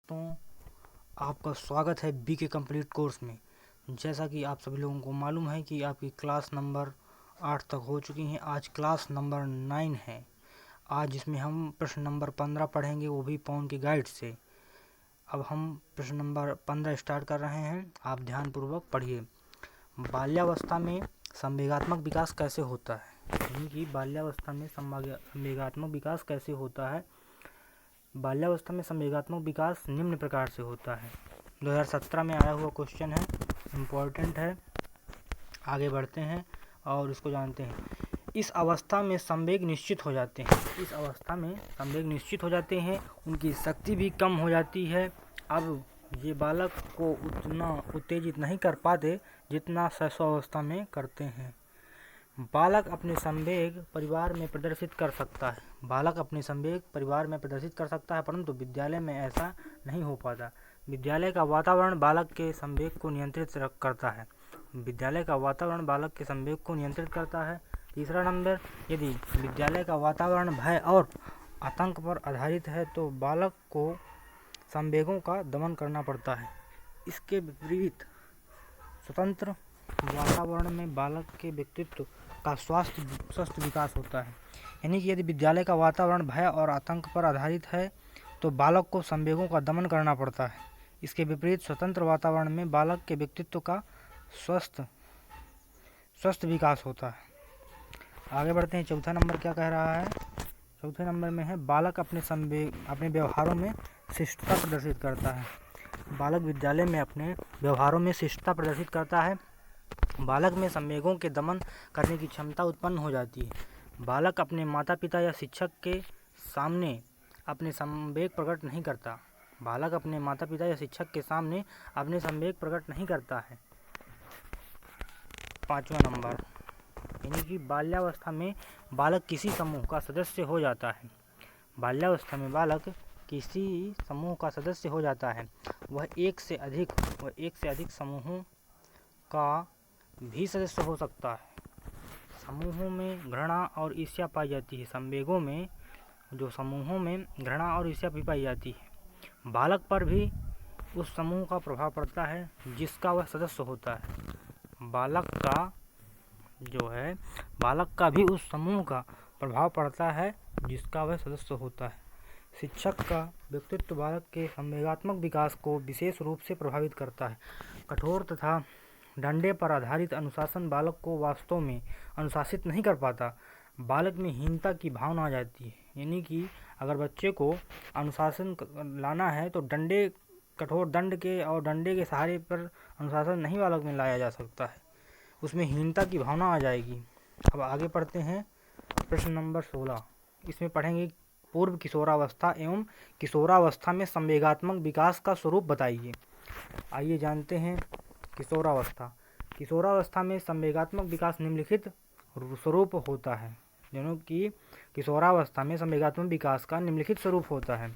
दोस्तों, आपका स्वागत है बीके कंप्लीट कोर्स में। जैसा कि आप सभी लोगों को मालूम है कि आपकी क्लास नंबर 8 तक हो चुकी हैं। आज क्लास नंबर 9 है। आज इसमें हम प्रश्न नंबर 15 पढ़ेंगे, वो भी पवन की गाइड से। अब हम प्रश्न नंबर 15 स्टार्ट कर रहे हैं। आप ध्यानपूर्वक पढ़िए। बाल्यावस्था में संवेगात्मक विकास कैसे होता है? यानी कि बाल्यावस्था में संवेगात्मक विकास कैसे होता है? बाल्यावस्था में संवेगात्मक विकास निम्न प्रकार से होता है। 2017 में आया हुआ क्वेश्चन है, इम्पोर्टेंट है। आगे बढ़ते हैं और इसको जानते हैं। इस अवस्था में संवेग निश्चित हो जाते हैं। इस अवस्था में संवेग निश्चित हो जाते हैं, उनकी शक्ति भी कम हो जाती है। अब ये बालक को उतना उत्तेजित नहीं कर पाते जितना शैशवावस्था में करते हैं। बालक अपने संवेग परिवार में प्रदर्शित कर सकता है। बालक अपने संवेग परिवार में प्रदर्शित कर सकता है, परंतु विद्यालय में ऐसा नहीं हो पाता। विद्यालय का वातावरण बालक के संवेग को नियंत्रित करता है। विद्यालय का वातावरण बालक के संवेग को नियंत्रित करता है। तीसरा नंबर, यदि विद्यालय का वातावरण भय और आतंक पर आधारित है तो बालक को संवेगों का दमन करना पड़ता है। इसके विपरीत स्वतंत्र वातावरण में बालक के व्यक्तित्व का स्वस्थ विकास होता है। यानी कि यदि विद्यालय का वातावरण भय और आतंक पर आधारित है तो बालक को संवेगों का दमन करना पड़ता है। इसके विपरीत स्वतंत्र वातावरण में बालक के व्यक्तित्व का स्वस्थ विकास होता है। आगे बढ़ते हैं। चौथा नंबर क्या कह रहा है? चौथे नंबर में है बालक अपने व्यवहारों में शिष्टता प्रदर्शित करता है। बालक विद्यालय में अपने व्यवहारों में शिष्टता प्रदर्शित करता है। बालक में संवेगों के दमन करने की क्षमता उत्पन्न हो जाती है। बालक अपने माता पिता या शिक्षक के सामने अपने संवेग प्रकट नहीं करता। बालक अपने माता पिता या शिक्षक के सामने अपने संवेग प्रकट नहीं करता है। पांचवा नंबर, यानी कि बाल्यावस्था में बालक किसी समूह का सदस्य हो जाता है। बाल्यावस्था में बालक किसी समूह का सदस्य हो जाता है। वह एक से अधिक समूहों का भी सदस्य हो सकता है। समूहों में घृणा और ईर्ष्या पाई जाती है। संवेगों में जो समूहों में घृणा और ईर्ष्या भी पाई जाती है। बालक पर भी उस समूह का प्रभाव पड़ता है जिसका वह सदस्य होता है। बालक का भी उस समूह का प्रभाव पड़ता है जिसका वह सदस्य होता है। शिक्षक का व्यक्तित्व बालक के संवेगात्मक विकास को विशेष रूप से प्रभावित करता है। कठोर तथा डंडे पर आधारित अनुशासन बालक को वास्तव में अनुशासित नहीं कर पाता। बालक में हीनता की भावना आ जाती है। यानी कि अगर बच्चे को अनुशासन लाना है तो कठोर दंड के और डंडे के सहारे पर अनुशासन नहीं बालक में लाया जा सकता है। उसमें हीनता की भावना आ जाएगी। अब आगे पढ़ते हैं। प्रश्न नंबर 16, इसमें पढ़ेंगे पूर्व किशोरावस्था एवं किशोरावस्था में संवेगात्मक विकास का स्वरूप बताइए। आइए जानते हैं। किशोरावस्था में संवेगात्मक विकास निम्नलिखित स्वरूप होता है। यानी कि किशोरावस्था में संवेगात्मक विकास का निम्नलिखित स्वरूप होता है।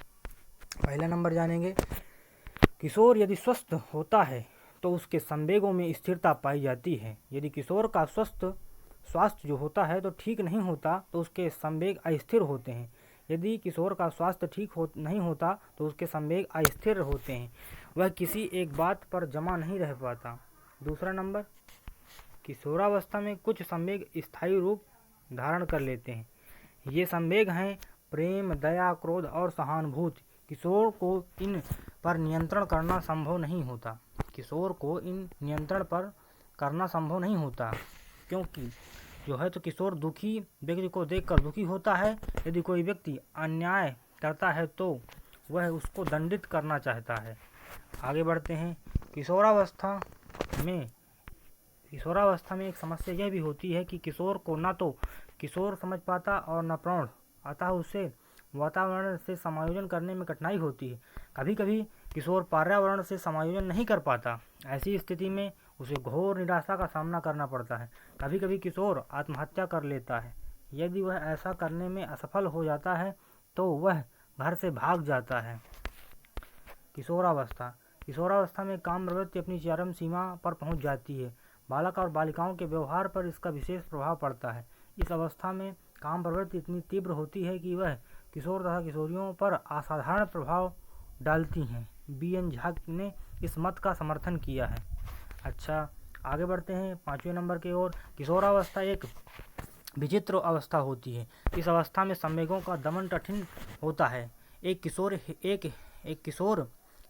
पहला नंबर जानेंगे। किशोर यदि स्वस्थ होता है तो उसके संवेगों में स्थिरता पाई जाती है। यदि किशोर का स्वास्थ्य जो होता है तो ठीक नहीं होता तो उसके संवेग अस्थिर होते हैं। यदि किशोर का स्वास्थ्य ठीक नहीं होता तो उसके संवेग अस्थिर होते हैं। वह किसी एक बात पर जमा नहीं रह पाता। दूसरा नंबर, किशोरावस्था में कुछ संवेग स्थायी रूप धारण कर लेते हैं। ये संवेग हैं प्रेम, दया, क्रोध और सहानुभूति। किशोर को इन पर नियंत्रण करना संभव नहीं होता। क्योंकि तो किशोर दुखी व्यक्ति को देखकर दुखी होता है। यदि कोई व्यक्ति अन्याय करता है तो वह उसको दंडित करना चाहता है। आगे बढ़ते हैं। किशोरावस्था में एक समस्या यह भी होती है कि किशोर को न तो किशोर समझ पाता और न प्रौढ़, अतः उसे वातावरण से समायोजन करने में कठिनाई होती है। कभी कभी किशोर पर्यावरण से समायोजन नहीं कर पाता। ऐसी स्थिति में उसे घोर निराशा का सामना करना पड़ता है। कभी कभी किशोर आत्महत्या कर लेता है। यदि वह ऐसा करने में असफल हो जाता है तो वह घर से भाग जाता है। किशोरावस्था में काम प्रवृत्ति अपनी चरम सीमा पर पहुंच जाती है। बालक और बालिकाओं के व्यवहार पर इसका विशेष प्रभाव पड़ता है। इस अवस्था में काम प्रवृत्ति इतनी तीव्र होती है कि वह किशोर तथा किशोरियों पर असाधारण प्रभाव डालती हैं। बी.एन. झा ने इस मत का समर्थन किया है। अच्छा, आगे बढ़ते हैं 5वें नंबर की ओर। किशोरावस्था एक विचित्र अवस्था होती है। इस अवस्था में संवेगों का दमन कठिन होता है। एक किशोर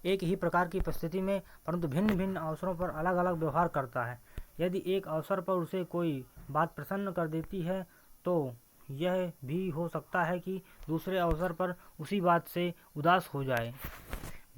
एक ही प्रकार की परिस्थिति में परंतु भिन्न भिन्न अवसरों पर अलग अलग व्यवहार करता है। यदि एक अवसर पर उसे कोई बात प्रसन्न कर देती है तो यह भी हो सकता है कि दूसरे अवसर पर उसी बात से उदास हो जाए।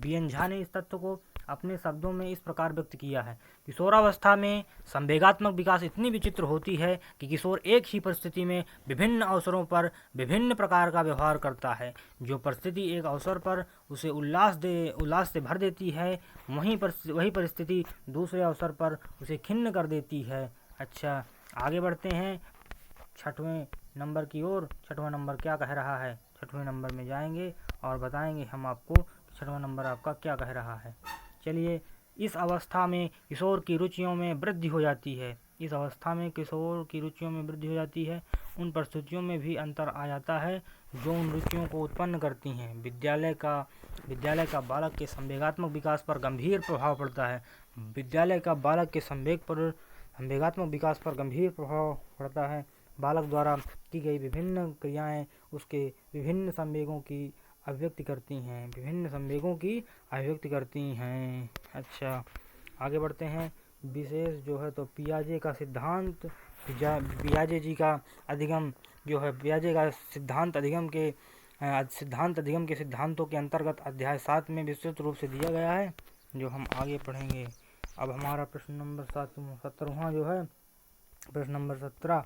बी.एन. झा ने इस तथ्य को अपने शब्दों में इस प्रकार व्यक्त किया है। किशोरावस्था में संवेगात्मक विकास इतनी विचित्र होती है कि किशोर एक ही परिस्थिति में विभिन्न अवसरों पर विभिन्न प्रकार का व्यवहार करता है। जो परिस्थिति एक अवसर पर उसे उल्लास से भर देती है, वही परिस्थिति दूसरे अवसर पर उसे खिन्न कर देती है। अच्छा, आगे बढ़ते हैं 6वें नंबर की ओर। 6वां नंबर क्या कह रहा है, 6वें नंबर में जाएंगे और बताएंगे हम आपको 6वां नंबर आपका क्या कह रहा है। चलिए, इस अवस्था में किशोर की रुचियों में वृद्धि हो जाती है। इस अवस्था में किशोर की रुचियों में वृद्धि हो जाती है। उन परिस्थितियों में भी अंतर आ जाता है जो उन रुचियों को उत्पन्न करती हैं। विद्यालय का बालक के संवेगात्मक विकास पर गंभीर प्रभाव पड़ता है। विद्यालय का बालक के संवेगात्मक विकास पर गंभीर प्रभाव पड़ता है। बालक द्वारा की गई विभिन्न क्रियाएं उसके विभिन्न संवेगों की अभिव्यक्ति करती हैं। अच्छा, आगे बढ़ते हैं। विशेष जो है तो पियाजे का सिद्धांत, पियाजे जी का अधिगम जो है, पियाजे का सिद्धांत अधिगम के सिद्धांतों के अंतर्गत अध्याय 7 में विस्तृत रूप से दिया गया है, जो हम आगे पढ़ेंगे। अब हमारा प्रश्न नंबर 17वां जो है, प्रश्न नंबर 17,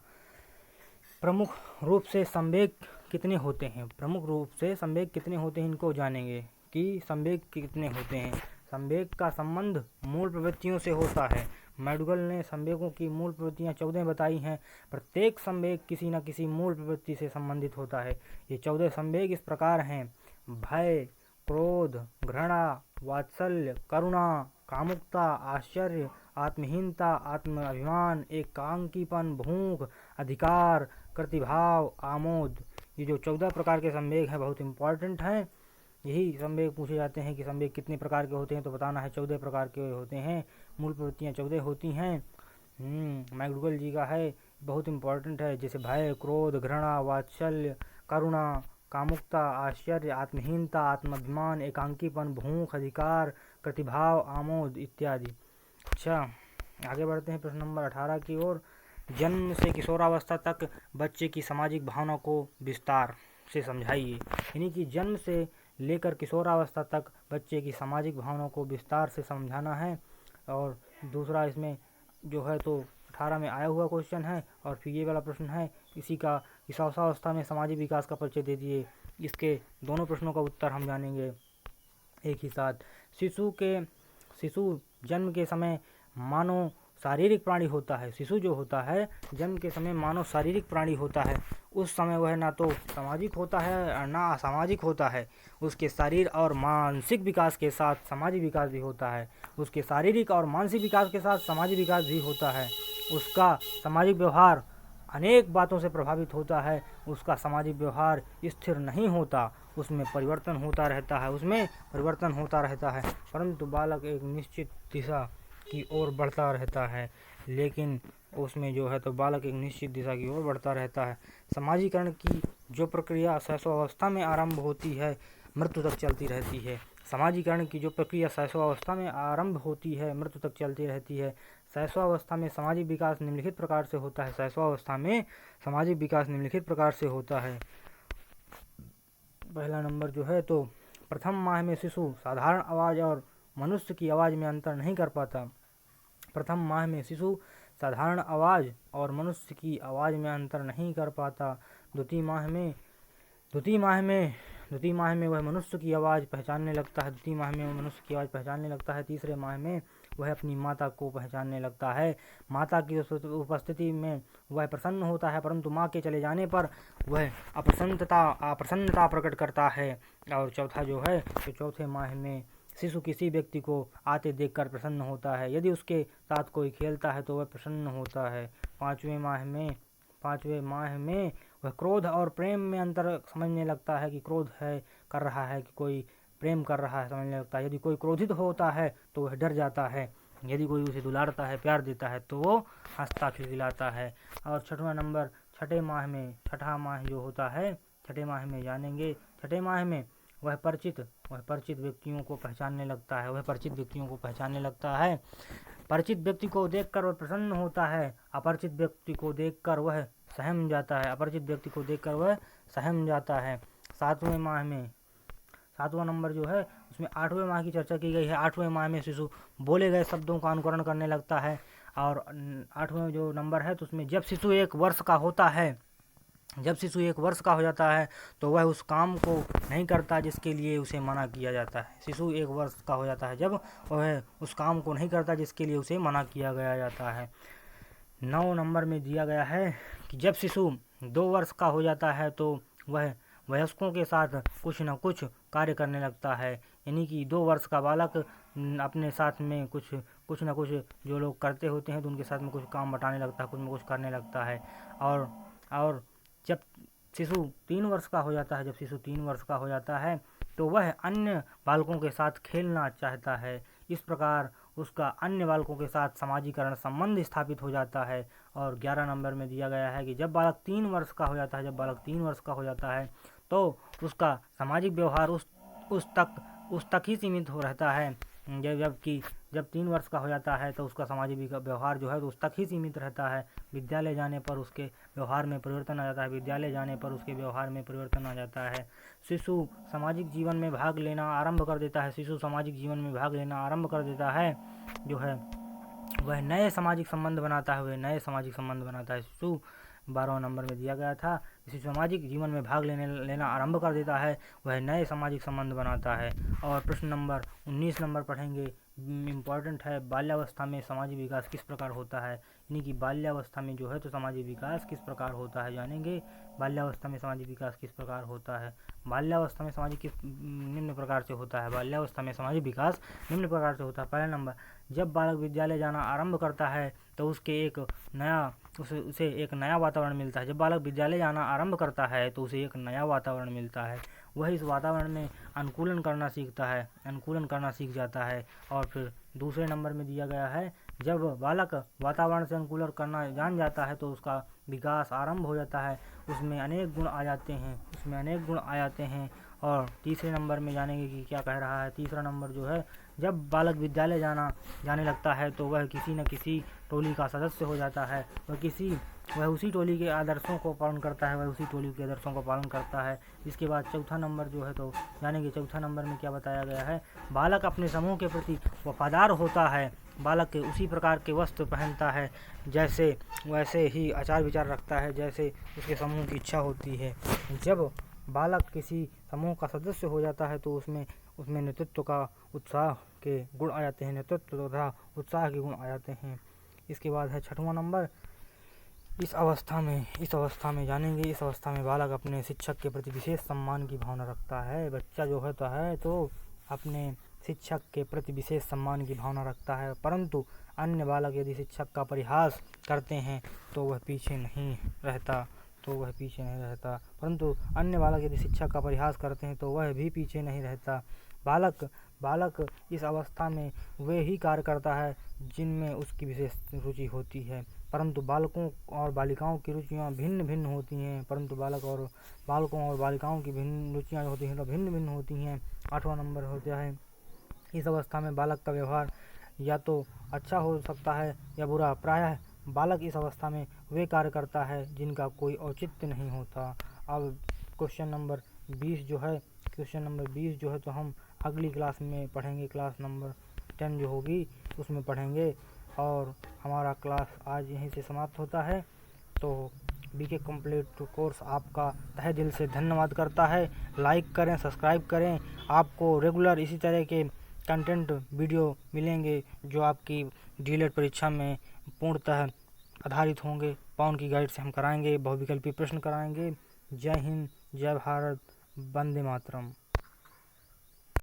प्रमुख रूप से संवेग कितने होते हैं? प्रमुख रूप से संवेग कितने होते हैं, इनको जानेंगे कि संवेग कितने होते हैं। संवेग का संबंध मूल प्रवृत्तियों से होता है। मैक्सवेल ने संवेगों की मूल प्रवृत्तियां 14 बताई हैं। प्रत्येक संवेग किसी न किसी मूल प्रवृत्ति से संबंधित होता है। ये 14 संवेग इस प्रकार हैं: भय, क्रोध, घृणा, वात्सल्य, करुणा, कामुकता, आश्चर्य, आत्महीनता, आत्म अभिमान, एकांकीपन, भूख, अधिकार, प्रतिभाव, आमोद। ये जो 14 प्रकार के संवेग हैं बहुत इम्पॉर्टेंट हैं। यही संवेग पूछे जाते हैं कि संवेग कितने प्रकार के होते हैं, तो बताना है 14 प्रकार के होते हैं। मूल प्रवृत्तियाँ 14 होती हैं। मैक्सवेल जी का है, बहुत इम्पॉर्टेंट है। जैसे भय, क्रोध, घृणा, वात्सल्य, करुणा, कामुकता, आश्चर्य, आत्महीनता, आत्माभिमान, एकांकीपन, भूख, अधिकार, प्रतिभाव, आमोद इत्यादि। अच्छा, आगे बढ़ते हैं प्रश्न नंबर 18 की ओर। जन्म से किशोरावस्था तक बच्चे की सामाजिक भावना को विस्तार से समझाइए। यानी कि जन्म से लेकर किशोरावस्था तक बच्चे की सामाजिक भावनाओं को विस्तार से समझाना है। और दूसरा इसमें जो है तो 18 में आया हुआ क्वेश्चन है, और फिर ये वाला प्रश्न है किशोरावस्था में सामाजिक विकास का परिचय दे दिए। इसके दोनों प्रश्नों का उत्तर हम जानेंगे एक ही साथ। शिशु जन्म के समय मानव शारीरिक प्राणी होता है। शिशु जो होता है जन्म के समय मानव शारीरिक प्राणी होता है। उस समय वह ना तो सामाजिक होता है और ना असामाजिक होता है। उसके शारीरिक और मानसिक विकास के साथ सामाजिक विकास भी होता है। उसके शारीरिक और मानसिक विकास के साथ सामाजिक विकास भी होता है। उसका सामाजिक व्यवहार अनेक बातों से प्रभावित होता है। उसका सामाजिक व्यवहार स्थिर नहीं होता, उसमें परिवर्तन होता रहता है। परंतु बालक एक निश्चित दिशा की ओर बढ़ता रहता है। लेकिन उसमें जो है तो बालक एक निश्चित दिशा की ओर बढ़ता रहता है। समाजीकरण की जो प्रक्रिया शैशवावस्था में आरंभ होती है, मृत्यु तक चलती रहती है। समाजीकरण की जो प्रक्रिया शैशवावस्था में आरंभ होती है, मृत्यु तक चलती रहती है। शैशवावस्था में सामाजिक विकास निम्नलिखित प्रकार से होता है। शैशवावस्था में सामाजिक विकास निम्नलिखित प्रकार से होता है। पहला नंबर जो है तो प्रथम माह में शिशु साधारण आवाज़ और मनुष्य की आवाज़ में अंतर नहीं कर पाता। प्रथम माह में शिशु साधारण आवाज़ और मनुष्य की आवाज़ में अंतर नहीं कर पाता। द्वितीय माह में वह मनुष्य की आवाज़ पहचानने लगता है। तीसरे माह में वह अपनी माता को पहचानने लगता है। माता की उपस्थिति में वह प्रसन्न होता है, परंतु माँ के चले जाने पर वह अप्रसन्नता प्रकट करता है। और चौथा जो है तो चौथे माह में शिशु किसी व्यक्ति को आते देखकर प्रसन्न होता है। यदि उसके साथ कोई खेलता है तो वह प्रसन्न होता है। पाँचवें माह में वह क्रोध और प्रेम में अंतर समझने लगता है कि क्रोध कर रहा है कि कोई प्रेम कर रहा है समझने लगता है। यदि कोई क्रोधित होता है तो वह डर जाता है, यदि कोई उसे दुलारता है, प्यार देता है तो वो हंसता खिलखिलाता है। और छठवां नंबर, छठे माह में, छठा माह जो होता है छठे माह में जानेंगे। छठे माह में वह परिचित व्यक्तियों को पहचानने लगता है, परिचित व्यक्ति को देखकर वह प्रसन्न होता है, अपरिचित व्यक्ति को देखकर वह सहम जाता है। सातवें माह में, सातवां नंबर जो है उसमें 8वें माह की चर्चा की गई है। 8वें माह में शिशु बोले गए शब्दों का अनुकरण करने लगता है। और 8वें जो नंबर है तो उसमें जब शिशु 1 वर्ष का हो जाता है तो वह उस काम को नहीं करता जिसके लिए उसे मना किया जाता है। शिशु 1 वर्ष का हो जाता है जब वह उस काम को नहीं करता जिसके लिए उसे मना किया गया जाता है। 9 नंबर में दिया गया है कि जब शिशु 2 वर्ष का हो जाता है तो वह वयस्कों के साथ कुछ न कुछ कार्य करने लगता है। यानी कि 2 वर्ष का बालक अपने साथ में कुछ न कुछ जो लोग करते होते हैं तो उनके साथ में कुछ काम बटाने लगता है, कुछ न कुछ करने लगता है। और जब शिशु 3 वर्ष का हो जाता है तो वह अन्य बालकों के साथ खेलना चाहता है। इस प्रकार उसका अन्य बालकों के साथ समाजीकरण संबंध स्थापित हो जाता है। और 11 नंबर में दिया गया है कि जब बालक 3 वर्ष का हो जाता है तो उसका सामाजिक व्यवहार उस तक ही सीमित हो रहता है। जबकि जब 3 वर्ष का हो जाता है तो उसका सामाजिक व्यवहार जो है तो उस तक ही सीमित रहता है। विद्यालय जाने पर उसके व्यवहार में परिवर्तन आ जाता है। शिशु सामाजिक जीवन में भाग लेना आरंभ कर देता है, जो है वह नए सामाजिक संबंध बनाता है। शिशु 12 नंबर में दिया गया था, शिशु सामाजिक जीवन में भाग लेना आरंभ कर देता है, वह नए सामाजिक संबंध बनाता है। और प्रश्न नंबर 19 नंबर पढ़ेंगे, इम्पॉर्टेंट है, बाल्यावस्था में सामाजिक विकास किस प्रकार होता है। यानी कि बाल्यावस्था में जो है तो सामाजिक विकास किस प्रकार होता है जानेंगे। बाल्यावस्था में सामाजिक विकास किस प्रकार होता है। बाल्यावस्था में निम्न प्रकार से होता है। पहला नंबर, जब बालक विद्यालय जाना आरंभ करता है तो उसे एक नया वातावरण मिलता है। वह इस वातावरण में अनुकूलन करना सीख जाता है। और फिर दूसरे नंबर में दिया गया है, जब बालक वातावरण से अनुकूलन करना जान जाता है तो उसका विकास आरंभ हो जाता है, उसमें अनेक गुण आ जाते हैं। और तीसरे नंबर में जानेंगे कि क्या कह रहा है। तीसरा नंबर जो है, जब बालक विद्यालय जाने लगता है तो वह किसी न किसी टोली का सदस्य हो जाता है। वह उसी टोली के आदर्शों को पालन करता है। इसके बाद चौथा नंबर जो है तो जानेंगे चौथा नंबर में क्या बताया गया है। बालक अपने समूह के प्रति वफादार होता है। बालक उसी प्रकार के वस्त्र पहनता है वैसे ही आचार विचार रखता है जैसे उसके समूह की इच्छा होती है। जब बालक किसी समूह का सदस्य हो जाता है तो उसमें नेतृत्व का उत्साह के गुण आ जाते हैं। इसके बाद है छठवां नंबर, इस अवस्था में बालक अपने शिक्षक के प्रति विशेष सम्मान की भावना रखता है। बच्चा जो होता है तो अपने शिक्षक के प्रति विशेष सम्मान की भावना रखता है, परंतु अन्य बालक यदि शिक्षक का परिहास करते हैं तो वह पीछे नहीं रहता। परंतु अन्य बालक यदि शिक्षक का परिहास करते हैं तो वह भी पीछे नहीं रहता। बालक इस अवस्था में वे ही कार्य करता है जिनमें उसकी विशेष रुचि होती है, परंतु बालकों और बालिकाओं की रुचियाँ भिन्न होती हैं। रुचियाँ होती हैं तो भिन्न होती हैं। 8वां नंबर होता है, इस अवस्था में बालक का व्यवहार या तो अच्छा हो सकता है या बुरा। प्रायः बालक इस अवस्था में वे कार्य करता है जिनका कोई औचित्य नहीं होता। अब क्वेश्चन नंबर 20 जो है तो हम अगली क्लास में पढ़ेंगे, क्लास नंबर 10 जो होगी उसमें पढ़ेंगे। और हमारा क्लास आज यहीं से समाप्त होता है। तो बीके कंप्लीट कोर्स आपका तहे दिल से धन्यवाद करता है। लाइक करें, सब्सक्राइब करें। आपको रेगुलर इसी तरह के कंटेंट वीडियो मिलेंगे जो आपकी डीएलएड परीक्षा में पूर्णतः आधारित होंगे। पवन की गाइड से हम कराएंगे, बहुविकल्पी प्रश्न कराएंगे। जय हिंद, जय भारत, वंदे मातरम।